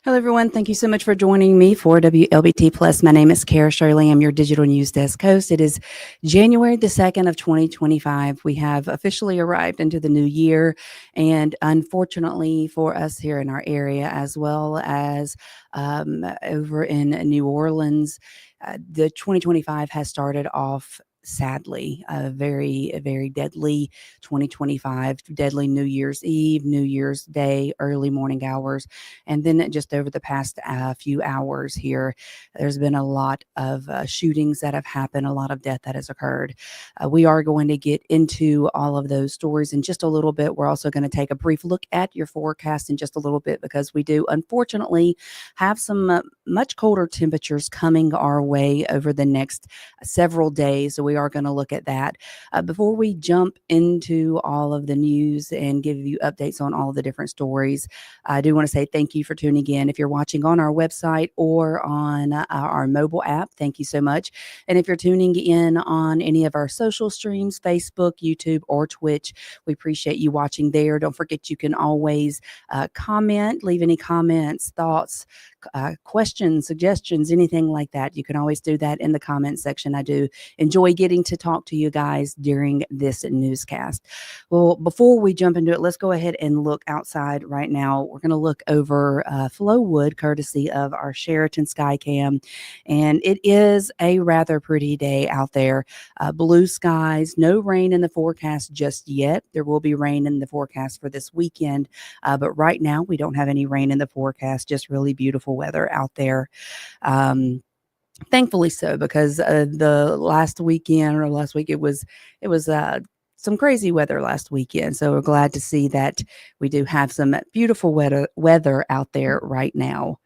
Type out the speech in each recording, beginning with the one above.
Hello, everyone. Thank you so much for joining me for Wlbt Plus. My name is Kara Shirley. I'm your digital news desk host. It is January the 2nd of 2025. We have officially arrived into the new year. And unfortunately for us here in our area, as well as over in New Orleans, the 2025 has started off sadly, a very deadly 2025, deadly New Year's Eve, New Year's Day, early morning hours. And then just over the past few hours here, there's been a lot of shootings that have happened, a lot of death that has occurred. We are going to get into all of those stories in just a little bit. We're also going to take a brief look at your forecast in just a little bit because we do, unfortunately, have some much colder temperatures coming our way over the next several days. So we are going to look at that. Before we jump into all of the news and give you updates on all of the different stories, I do want to say thank you for tuning in. If you're watching on our website or on our mobile app, thank you so much. And if you're tuning in on any of our social streams, Facebook, YouTube, or Twitch, we appreciate you watching there. Don't forget you can always comment, leave any comments, thoughts, questions, suggestions, anything like that. You can always do that in the comment section. I do enjoy getting to talk to you guys during this newscast. Well, before we jump into it, let's go ahead and look outside right now. We're going to look over Flowwood, courtesy of our Sheraton Skycam, and it is a rather pretty day out there. Blue skies, no rain in the forecast just yet. There will be rain in the forecast for this weekend, but right now we don't have any rain in the forecast, just really beautiful weather out there. Thankfully so, because the last weekend or last week it was some crazy weather last weekend. So we're glad to see that we do have some beautiful weather out there right now.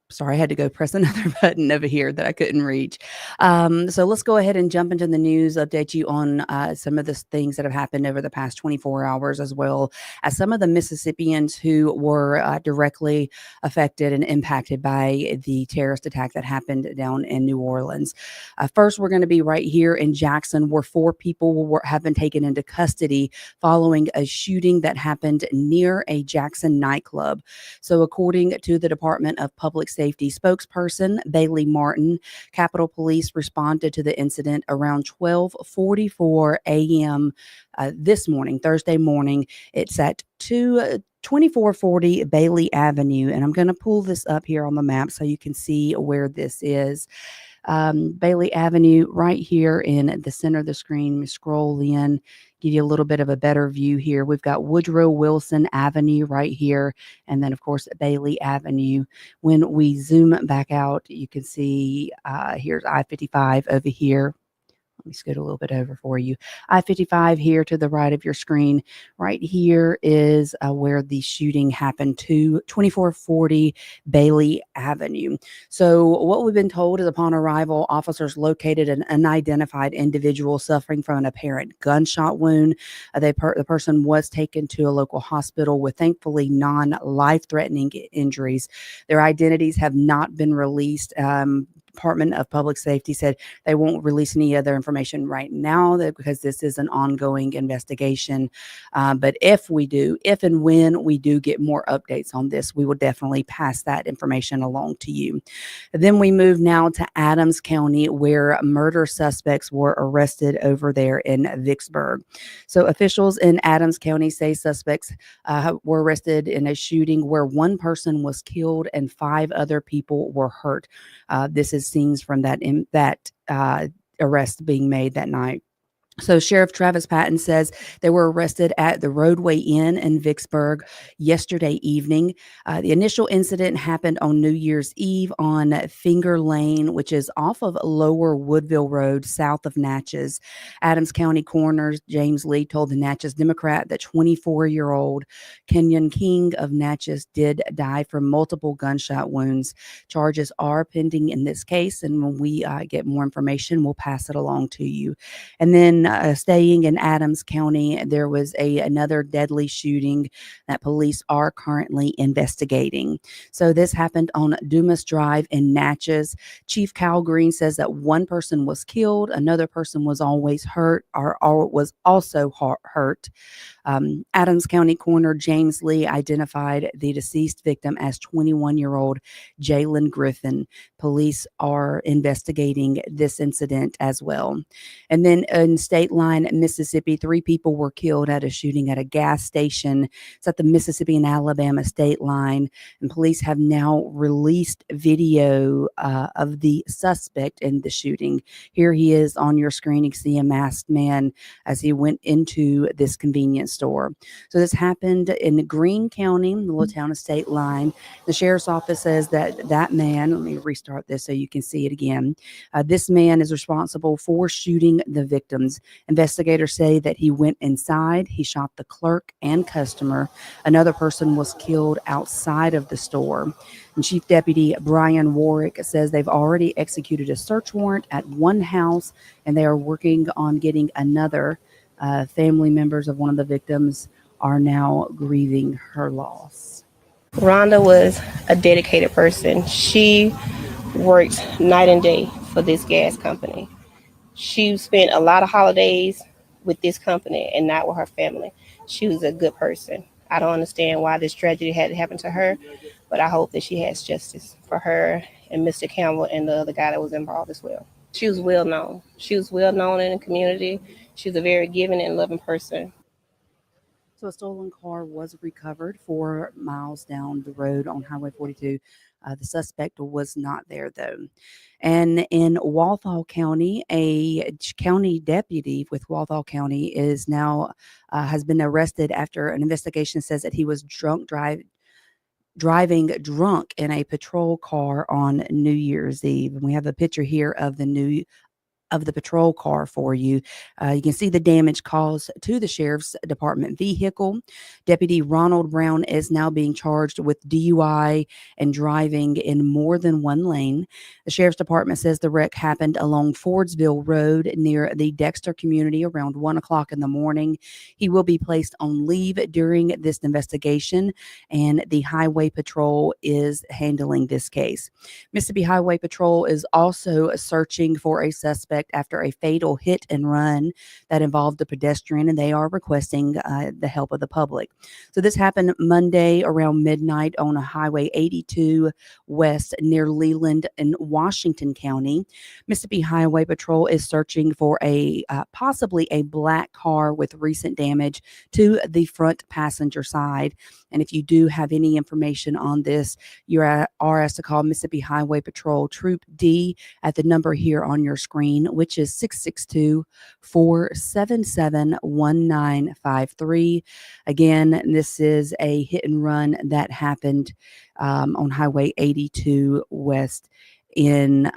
Sorry, I had to go press another button over here that I couldn't reach. So let's go ahead and jump into the news, update you on some of the things that have happened over the past 24 hours, as well as some of the Mississippians who were directly affected and impacted by the terrorist attack that happened down in New Orleans. First, we're going to be right here in Jackson, where 4 people have been taken into custody following a shooting that happened near a Jackson nightclub. So according to the Department of Public Safety spokesperson Bailey Martin, Capitol Police responded to the incident around 12:44 a.m. This morning, Thursday morning. It's at 2440 Bailey Avenue, and I'm going to pull this up here on the map so you can see where this is. Bailey Avenue right here in the center of the screen. Scroll in, give you a little bit of a better view here. We've got Woodrow Wilson Avenue right here, and then of course Bailey Avenue. When we zoom back out, you can see here's I-55 over here. Let me scoot a little bit over for you. I-55 here to the right of your screen. Right here is where the shooting happened, to 2440 Bailey Avenue. So what we've been told is upon arrival, officers located an unidentified individual suffering from an apparent gunshot wound. The person was taken to a local hospital with thankfully non-life-threatening injuries. Their identities have not been released. Department of Public Safety said they won't release any other information right now because this is an ongoing investigation. But if and when we do get more updates on this, we will definitely pass that information along to you. Then we move now to Adams County, where murder suspects were arrested over there in Vicksburg. So officials in Adams County say suspects were arrested in a shooting where 1 person was killed and 5 other people were hurt. This is scenes from that arrest being made that night. So Sheriff Travis Patton says they were arrested at the Roadway Inn in Vicksburg yesterday evening. The initial incident happened on New Year's Eve on Finger Lane, which is off of Lower Woodville Road, south of Natchez. Adams County Coroner James Lee told the Natchez Democrat that 24-year-old Kenyon King of Natchez did die from multiple gunshot wounds. Charges are pending in this case, and when we get more information, we'll pass it along to you. And then staying in Adams County, there was another deadly shooting that police are currently investigating. So this happened on Dumas Drive in Natchez. Chief Kyle Green says that one person was killed, another person was always hurt or was also hurt. Adams County Coroner James Lee identified the deceased victim as 21-year-old Jalen Griffin. Police are investigating this incident as well. And then in State Line, Mississippi, 3 people were killed at a shooting at a gas station. It's at the Mississippi and Alabama state line. And police have now released video of the suspect in the shooting. Here he is on your screen. You can see a masked man as he went into this convenience store. So this happened in Greene County, the little town of State Line. The sheriff's office says that man, let me restart this so you can see it again. This man is responsible for shooting the victims. Investigators say that he went inside, he shot the clerk and customer. Another person was killed outside of the store. And Chief Deputy Brian Warwick says they've already executed a search warrant at one house, and they are working on getting another. Family members of one of the victims are now grieving her loss. Rhonda was a dedicated person. She worked night and day for this gas company. She spent a lot of holidays with this company and not with her family. She was a good person. I don't understand why this tragedy had to happen to her, but I hope that she has justice for her and Mr. Campbell and the other guy that was involved as well. She was well known. She was well known in the community. She was a very giving and loving person. So a stolen car was recovered 4 miles down the road on Highway 42. The suspect was not there, though. And in Walthall County, a county deputy with Walthall County is now has been arrested after an investigation says that he was driving drunk in a patrol car on New Year's Eve. And we have a picture here of the patrol car for you. You can see the damage caused to the sheriff's department vehicle. Deputy Ronald Brown is now being charged with DUI and driving in more than one lane. The sheriff's department says the wreck happened along Fordsville Road near the Dexter community around 1 o'clock in the morning. He will be placed on leave during this investigation, and the Highway Patrol is handling this case. Mississippi Highway Patrol is also searching for a suspect after a fatal hit and run that involved a pedestrian, and they are requesting the help of the public. So this happened Monday around midnight on a Highway 82 West near Leland in Washington County. Mississippi Highway Patrol is searching for possibly a black car with recent damage to the front passenger side. And if you do have any information on this, you are asked to call Mississippi Highway Patrol Troop D at the number here on your screen, which is 662-477-1953. Again, this is a hit and run that happened on Highway 82 West in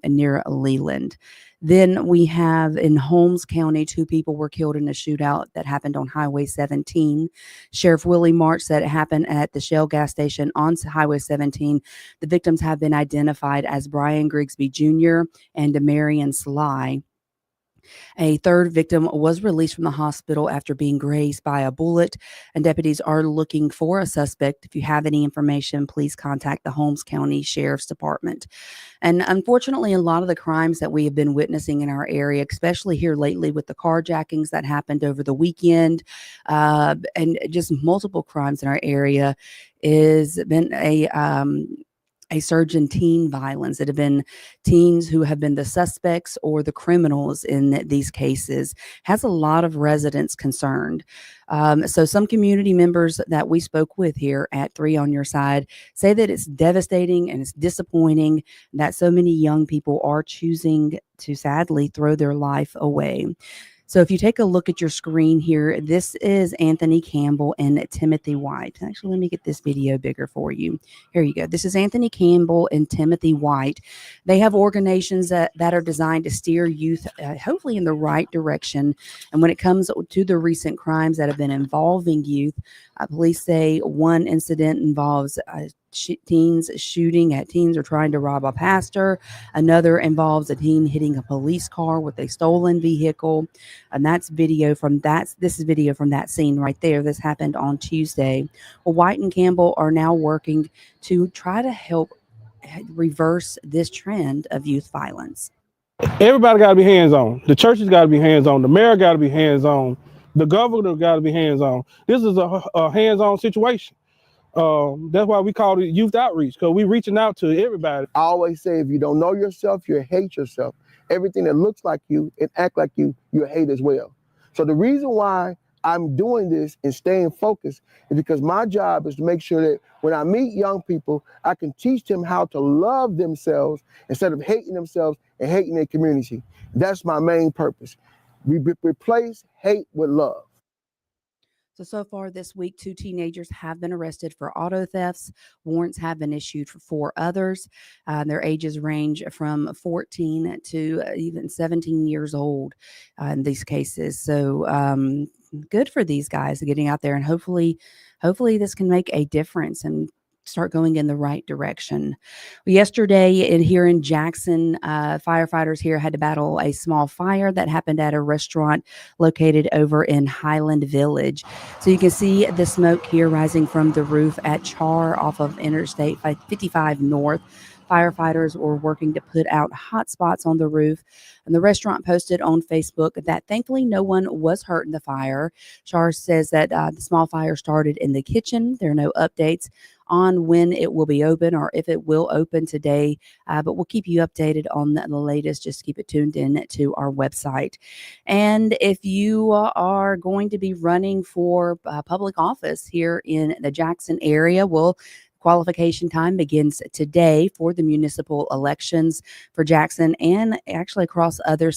near Leland. Then we have in Holmes County, 2 people were killed in a shootout that happened on Highway 17. Sheriff Willie March said it happened at the Shell gas station on Highway 17. The victims have been identified as Brian Grigsby Jr. and Demarion Sly. A third victim was released from the hospital after being grazed by a bullet, and deputies are looking for a suspect. If you have any information, please contact the Holmes County Sheriff's Department. And unfortunately, a lot of the crimes that we have been witnessing in our area, especially here lately with the carjackings that happened over the weekend, and just multiple crimes in our area, is been a surge in teen violence. It have been teens who have been the suspects or the criminals in these cases. Has a lot of residents concerned. So some community members that we spoke with here at 3 on Your Side say that it's devastating and it's disappointing that so many young people are choosing to sadly throw their life away. So if you take a look at your screen here, this is Anthony Campbell and Timothy White. Actually, let me get this video bigger for you. Here you go. This is Anthony Campbell and Timothy White. They have organizations that are designed to steer youth, hopefully in the right direction. And when it comes to the recent crimes that have been involving youth, police say one incident involves teens shooting at teens or trying to rob a pastor. Another involves a teen hitting a police car with a stolen vehicle. And that's video from that. This is video from that scene right there. This happened on Tuesday. Well, White and Campbell are now working to try to help reverse this trend of youth violence. Everybody got to be hands-on. The churches got to be hands-on. The mayor got to be hands-on. The governor got to be hands-on. This is a hands-on situation. That's why we call it youth outreach, because we're reaching out to everybody. I always say, if you don't know yourself, you hate yourself. Everything that looks like you and act like you hate as well. So the reason why I'm doing this and staying focused is because my job is to make sure that when I meet young people, I can teach them how to love themselves instead of hating themselves and hating their community. That's my main purpose. We replace hate with love. So far this week, 2 teenagers have been arrested for auto thefts. Warrants have been issued for 4 others. Their ages range from 14 to even 17 years old in these cases. So good for these guys getting out there, and hopefully this can make a difference and start going in the right direction. Yesterday here in Jackson, firefighters here had to battle a small fire that happened at a restaurant located over in Highland Village. So you can see the smoke here rising from the roof at Char off of Interstate 55 North. Firefighters were working to put out hot spots on the roof, and the restaurant posted on Facebook that thankfully no one was hurt in the fire. Char says that the small fire started in the kitchen. There are no updates on when it will be open or if it will open today, but we'll keep you updated on the latest. Just keep it tuned in to our website. And if you are going to be running for public office here in the Jackson area, qualification time begins today for the municipal elections for Jackson and actually across other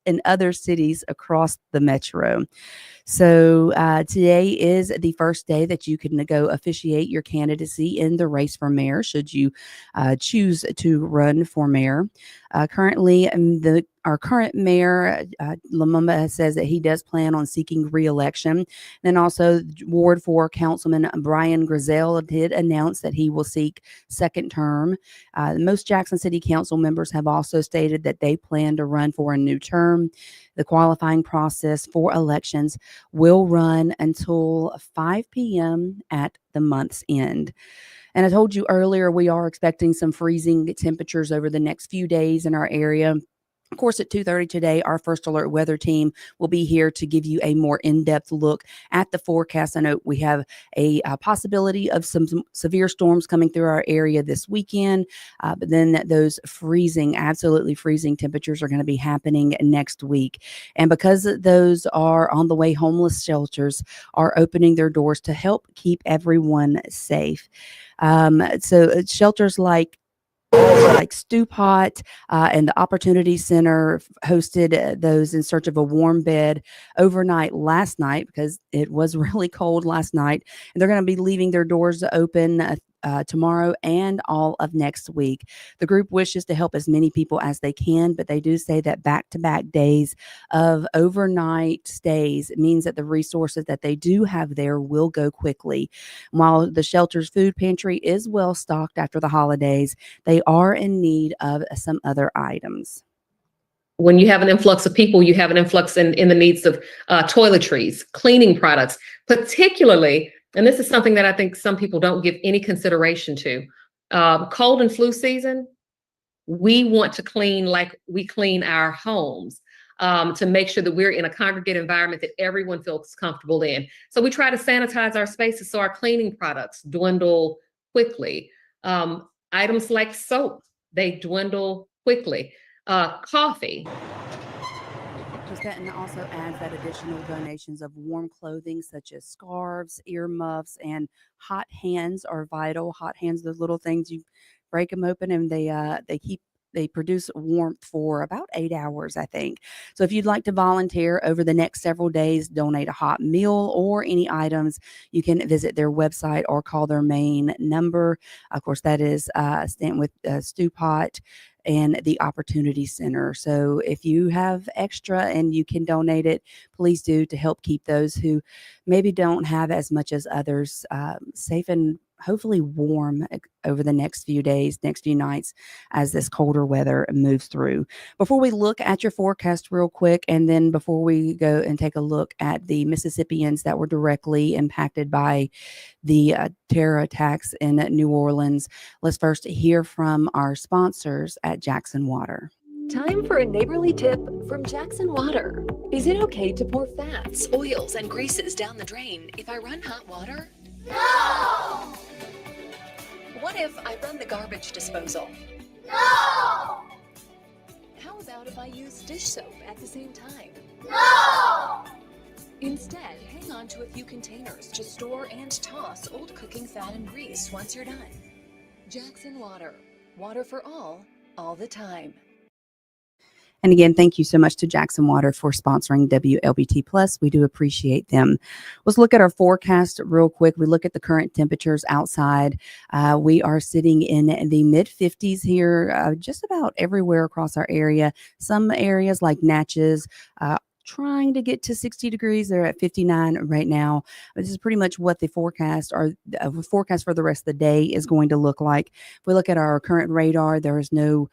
in other cities across the metro. So today is the first day that you can go officiate your candidacy in the race for mayor, should you choose to run for mayor. Currently, our current mayor, Lumumba, says that he does plan on seeking re-election. Then also Ward 4 Councilman Brian Grizel did announce that he will seek second term. Most Jackson City Council members have also stated that they plan to run for a new term. The qualifying process for elections will run until 5 p.m. at the month's end. And I told you earlier, we are expecting some freezing temperatures over the next few days in our area. Of course, at 2:30 today, our First Alert weather team will be here to give you a more in-depth look at the forecast. I know we have a possibility of some severe storms coming through our area this weekend, but then those absolutely freezing temperatures are going to be happening next week. And because those are on the way, homeless shelters are opening their doors to help keep everyone safe. So shelters like Stew Pot and the Opportunity Center hosted those in search of a warm bed overnight last night because it was really cold last night. And they're going to be leaving their doors open tomorrow and all of next week. The group wishes to help as many people as they can, but they do say that back-to-back days of overnight stays means that the resources that they do have there will go quickly. While the shelter's food pantry is well stocked after the holidays, they are in need of some other items. When you have an influx of people, you have an influx in the needs of toiletries, cleaning products, particularly. And this is something that I think some people don't give any consideration to. Cold and flu season, we want to clean like we clean our homes to make sure that we're in a congregate environment that everyone feels comfortable in. So we try to sanitize our spaces so our cleaning products dwindle quickly. Items like soap, they dwindle quickly. Coffee. And also adds that additional donations of warm clothing such as scarves, earmuffs, and hot hands are vital. Hot hands, those little things, you break them open and they produce warmth for about 8 hours, I think. So if you'd like to volunteer over the next several days, donate a hot meal or any items, you can visit their website or call their main number. Of course, that is stand with Stew Pot and the Opportunity Center. So if you have extra and you can donate it, please do, to help keep those who maybe don't have as much as others safe and hopefully warm over the next few days, next few nights as this colder weather moves through. Before we look at your forecast real quick, and then before we go and take a look at the Mississippians that were directly impacted by the terror attacks in New Orleans, let's first hear from our sponsors at Jackson Water. Time for a neighborly tip from Jackson Water. Is it okay to pour fats, oils, and greases down the drain if I run hot water? No! What if I run the garbage disposal? No! How about if I use dish soap at the same time? No! Instead, hang on to a few containers to store and toss old cooking fat and grease once you're done. Jackson Water. Water for all the time. And again, thank you so much to Jackson Water for sponsoring WLBT Plus. We do appreciate them. Let's look at our forecast real quick. We look at the current temperatures outside. We are sitting in the mid 50s here, just about everywhere across our area. Some areas like Natchez, trying to get to 60 degrees. They're at 59 right now. This is pretty much what the forecast or forecast for the rest of the day is going to look like. If we look at our current radar, there is no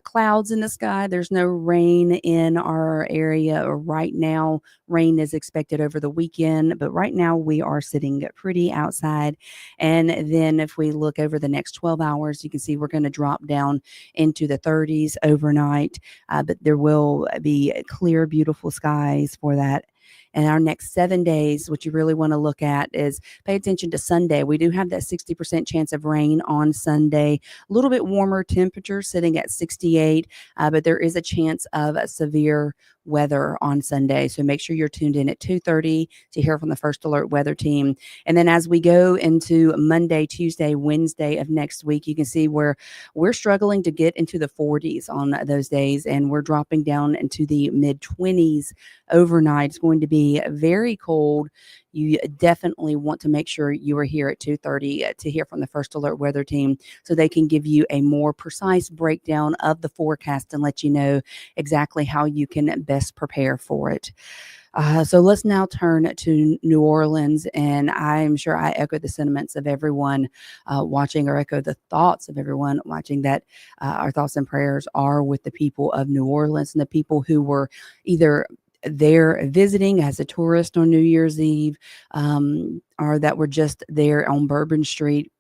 clouds in the sky. There's no rain in our area right now. Rain is expected over the weekend, but right now we are sitting pretty outside. And then if we look over the next 12 hours, you can see we're going to drop down into the 30s overnight, but there will be clear, beautiful skies for that. And our next 7 days, what you really want to look at is pay attention to Sunday. We do have that 60% chance of rain on Sunday. A little bit warmer temperature sitting at 68, but there is a chance of a severe weather on Sunday. So make sure you're tuned in at 2:30 to hear from the First Alert Weather Team. And then as we go into Monday, Tuesday, Wednesday of next week, you can see where we're struggling to get into the 40s on those days, and we're dropping down into the mid 20s overnight. It's going to be very cold. You definitely want to make sure you are here at 2:30 to hear from the First Alert Weather Team so they can give you a more precise breakdown of the forecast and let you know exactly how you can best prepare for it. So let's now turn to New Orleans, and I'm sure I echo the sentiments of everyone watching, or echo the thoughts of everyone watching, that our thoughts and prayers are with the people of New Orleans and the people who were either there visiting as a tourist on New Year's Eve, or that were just there on Bourbon Street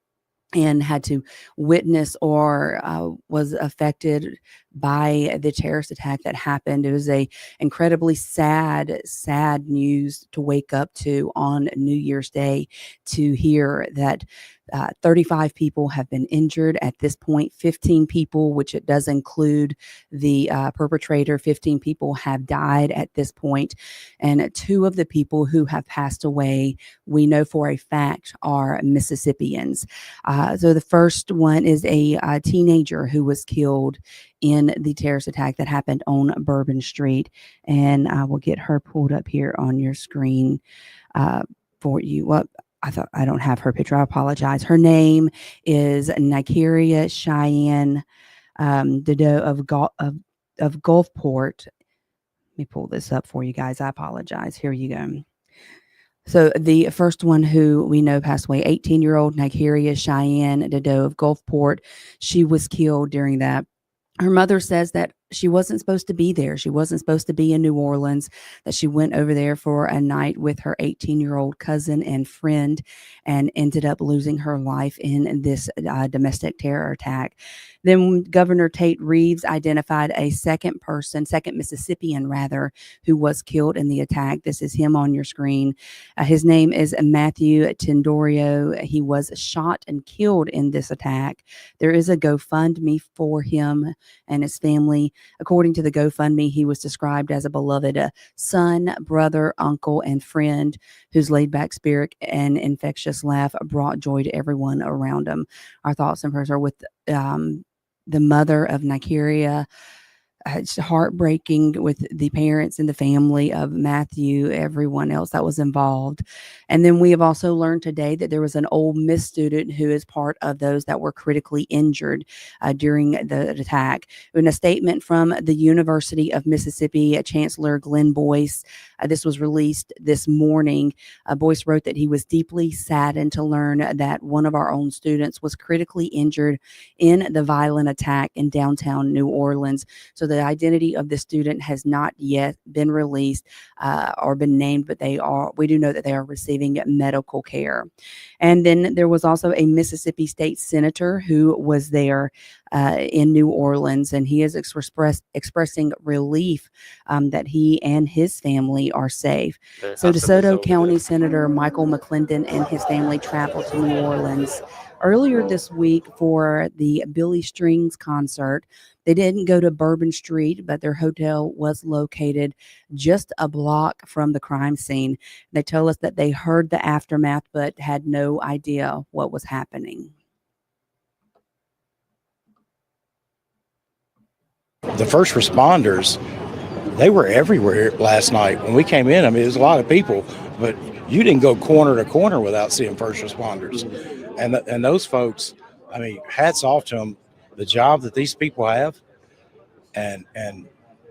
and had to witness or was affected by the terrorist attack that happened. It was a incredibly sad news to wake up to on New Year's Day, to hear that 35 people have been injured at this point. 15 people, which it does include the perpetrator, 15 people have died at this point. And 2 of the people who have passed away, we know for a fact, are Mississippians. So the first one is a teenager who was killed in the terrorist attack that happened on Bourbon Street. And I will get her pulled up here on your screen for you. Well, I don't have her picture. I apologize. Her name is Nikaria Cheyenne Dedeaux of Gulfport. Let me pull this up for you guys. I apologize. Here you go. So the first one who we know passed away, 18-year-old Nikaria Cheyenne Dedeaux of Gulfport. She was killed during that. Her mother says that she wasn't supposed to be there. She wasn't supposed to be in New Orleans, that she went over there for a night with her 18-year-old cousin and friend and ended up losing her life in this domestic terror attack. Then Governor Tate Reeves identified a second Mississippian rather, who was killed in the attack. This is him on your screen. His name is Matthew Tendorio. He was shot and killed in this attack. There is a GoFundMe for him and his family. According to the GoFundMe, he was described as a beloved son, brother, uncle, and friend whose laid-back spirit and infectious laugh brought joy to everyone around him. Our thoughts and prayers are with the mother of Nikaria. It's heartbreaking with the parents and the family of Matthew, everyone else that was involved. And then we have also learned today that there was an Ole Miss student who is part of those that were critically injured during the attack. In a statement from the University of Mississippi, Chancellor Glenn Boyce This was released this morning. Boyce wrote that he was deeply saddened to learn that one of our own students was critically injured in the violent attack in downtown New Orleans. So the identity of the student has not yet been released or been named, but we do know that they are receiving medical care. And then there was also a Mississippi state senator who was there in New Orleans, and he is expressing relief that he and his family are safe. So DeSoto County Senator Michael McClendon and his family traveled to New Orleans earlier this week for the Billy Strings concert. They didn't go to Bourbon Street, but their hotel was located just a block from the crime scene. They told us that they heard the aftermath, but had no idea what was happening. The first responders, they were everywhere last night. When we came in, I mean, it was a lot of people, but you didn't go corner to corner without seeing first responders. And those folks, I mean, hats off to them, the job that these people have, and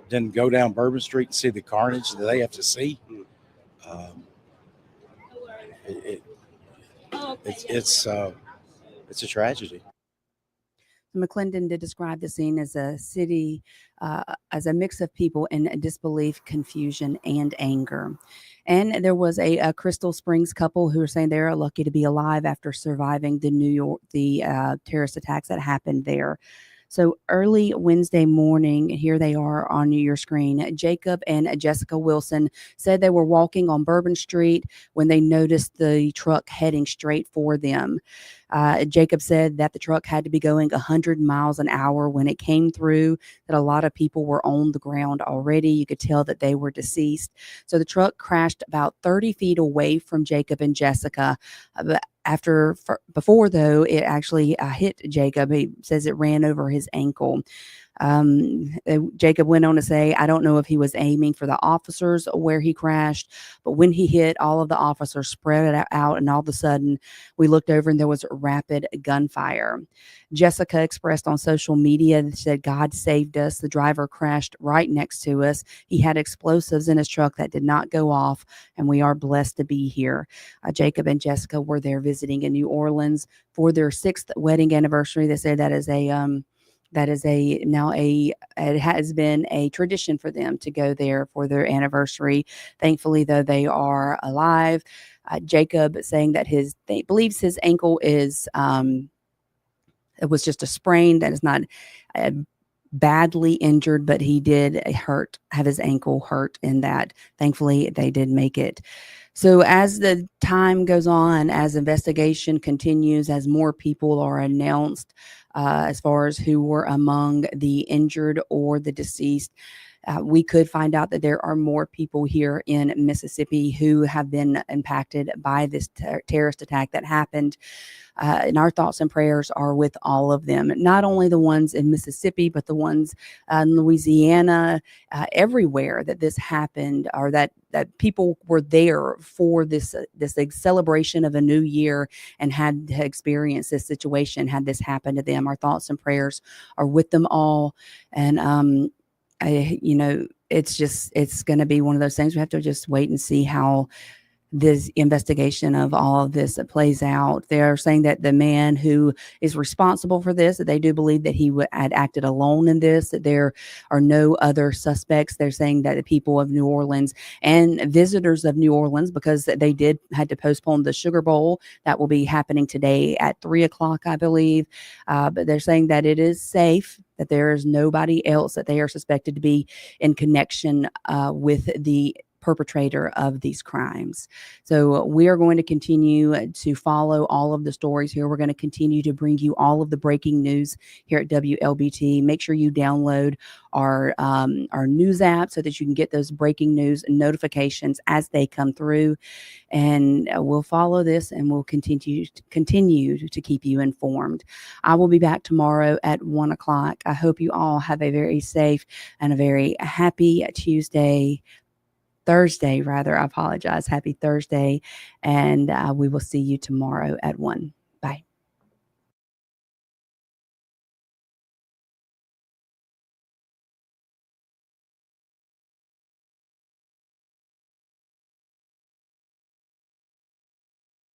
then go down Bourbon Street and see the carnage that they have to see. It's a tragedy. McClendon did describe the scene as a city, as a mix of people in disbelief, confusion, and anger. And there was a Crystal Springs couple who are saying they're lucky to be alive after surviving the terrorist attacks that happened there. So early Wednesday morning, here they are on your screen. Jacob and Jessica Wilson said they were walking on Bourbon Street when they noticed the truck heading straight for them. Jacob said that the truck had to be going 100 miles an hour when it came through, that a lot of people were on the ground already. You could tell that they were deceased. So the truck crashed about 30 feet away from Jacob and Jessica. Before though, it actually hit Jacob. He says it ran over his ankle. Jacob went on to say, I don't know if he was aiming for the officers where he crashed, but when he hit, all of the officers spread it out, and all of a sudden we looked over and there was rapid gunfire. Jessica expressed on social media that said, God saved us. The driver crashed right next to us. He had explosives in his truck that did not go off, and we are blessed to be here. Jacob and Jessica were there visiting in New Orleans for their 6th wedding anniversary. They said it has been a tradition for them to go there for their anniversary. Thankfully, though, they are alive. Jacob saying that he believes his ankle is, it was just a sprain, that is not badly injured, but he did have his ankle hurt in that. Thankfully, they did make it. So as the time goes on, as investigation continues, as more people are announced as far as who were among the injured or the deceased, we could find out that there are more people here in Mississippi who have been impacted by this terrorist attack that happened. And our thoughts and prayers are with all of them, not only the ones in Mississippi, but the ones in Louisiana, everywhere that this happened, or that people were there for this celebration of a new year and had experienced this situation, had this happen to them. Our thoughts and prayers are with them all. And, it's going to be one of those things. We have to just wait and see how this investigation of all of this plays out. They're saying that the man who is responsible for this, that they do believe that he had acted alone in this, that there are no other suspects. They're saying that the people of New Orleans and visitors of New Orleans, because they had to postpone the Sugar Bowl that will be happening today at 3:00, I believe. But they're saying that it is safe, that there is nobody else that they are suspected to be in connection with the perpetrator of these crimes. So we are going to continue to follow all of the stories here. We're going to continue to bring you all of the breaking news here at WLBT. Make sure you download our news app so that you can get those breaking news notifications as they come through. And we'll follow this, and we'll continue to keep you informed. I will be back tomorrow at 1:00. I hope you all have a very safe and a very happy Thursday, rather. I apologize. Happy Thursday. And we will see you tomorrow at 1:00.